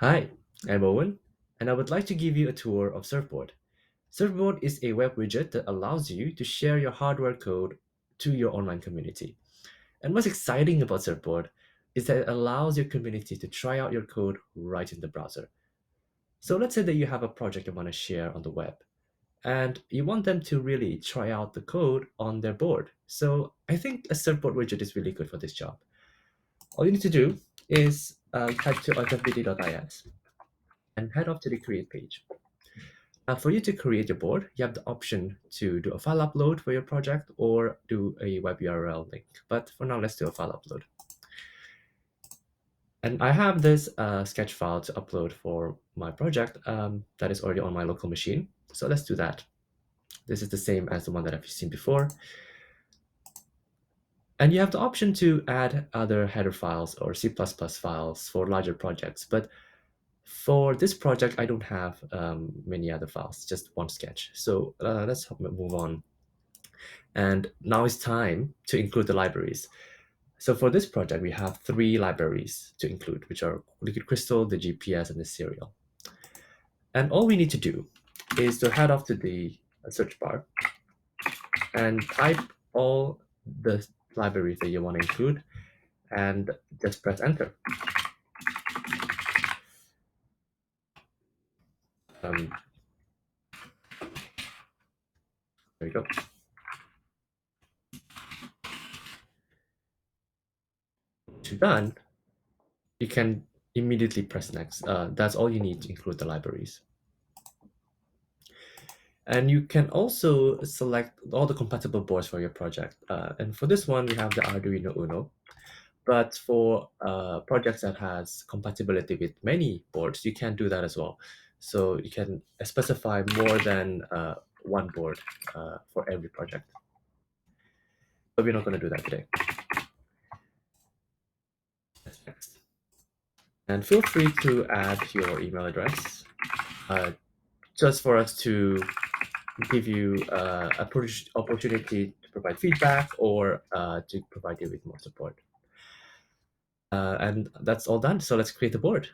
Hi, I'm Owen, and I would like to give you a tour of Surfboard. Surfboard is a web widget that allows you to share your hardware code to your online community. And what's exciting about Surfboard is that it allows your community to try out your code right in the browser. So let's say that you have a project you want to share on the web, and you want them to really try out the code on their board. So I think a Surfboard widget is really good for this job. All you need to do is type to autopd.is and head off to the create page. For you to create your board, you have the option to do a file upload for your project or do a web URL link. But for now, let's do a file upload. And I have this sketch file to upload for my project that is already on my local machine. So let's do that. This is the same as the one that I've seen before. And you have the option to add other header files or C++ files for larger projects. But for this project, I don't have many other files, just one sketch. So let's move on. And now it's time to include the libraries. So for this project, we have three libraries to include, which are Liquid Crystal, the GPS, and the Serial. And all we need to do is to head off to the search bar and type all the libraries that you want to include and just press enter. There you go. Once you're done, you can immediately press next. That's all you need to include the libraries. And you can also select all the compatible boards for your project. And for this one, we have the Arduino Uno. But for projects that has compatibility with many boards, you can do that as well. So you can specify more than one board for every project. But we're not going to do that today. That's next. And feel free to add your email address just for us to give you a opportunity to provide feedback or to provide you with more support. And that's all done. So let's create the board.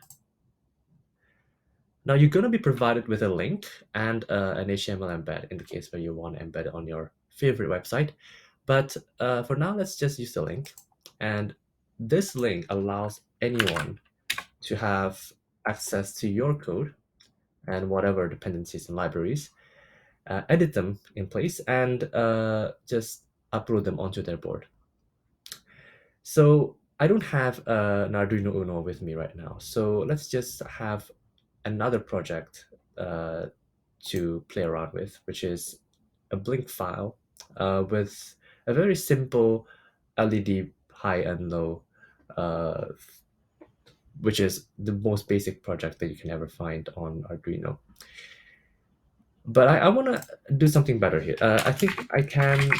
Now you're going to be provided with a link and an HTML embed in the case where you want to embed it on your favorite website. But for now, let's just use the link. And this link allows anyone to have access to your code and whatever dependencies and libraries, edit them in place, and just upload them onto their board. So I don't have an Arduino Uno with me right now. So let's just have another project to play around with, which is a Blink file with a very simple LED high and low, which is the most basic project that you can ever find on Arduino. But I want to do something better here. I think I can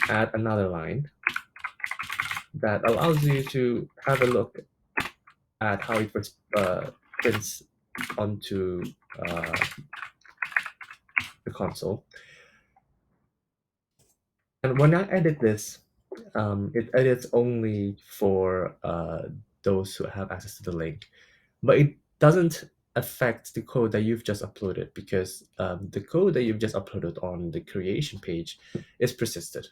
add another line that allows you to have a look at how it prints onto the console. And when I edit this, it edits only for those who have access to the link, but it doesn't affect the code that you've just uploaded because the code that you've just uploaded on the creation page is persisted.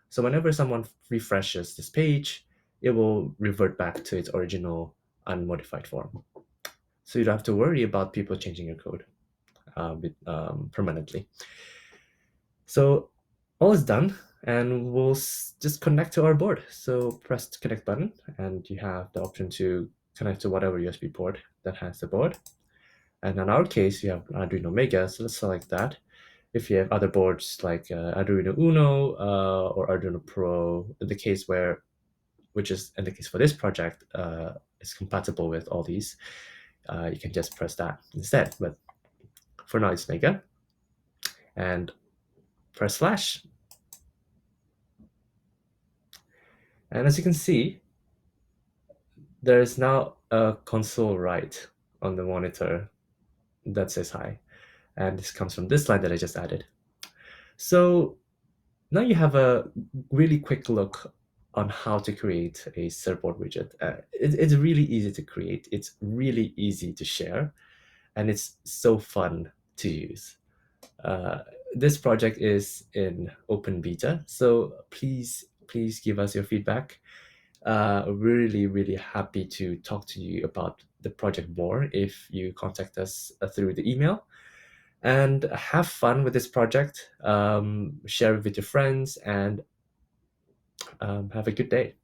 So whenever someone refreshes this page, it will revert back to its original unmodified form. So you don't have to worry about people changing your code permanently. So all is done, and we'll just connect to our board. So press the connect button, and you have the option to connect to whatever USB port that has the board. And in our case, we have Arduino Mega, so let's select that. If you have other boards like Arduino Uno or Arduino Pro, in the case which is in the case for this project, is compatible with all these, you can just press that instead. But for now, it's Mega. And press slash. And as you can see, there is now a console write on the monitor that says hi. And this comes from this line that I just added. So now you have a really quick look on how to create a surfboard widget. It's really easy to create, it's really easy to share, and it's so fun to use. Uh, this project is in open beta, so please give us your feedback. Really, really happy to talk to you about the project more if you contact us through the email. And have fun with this project. Share it with your friends, and have a good day.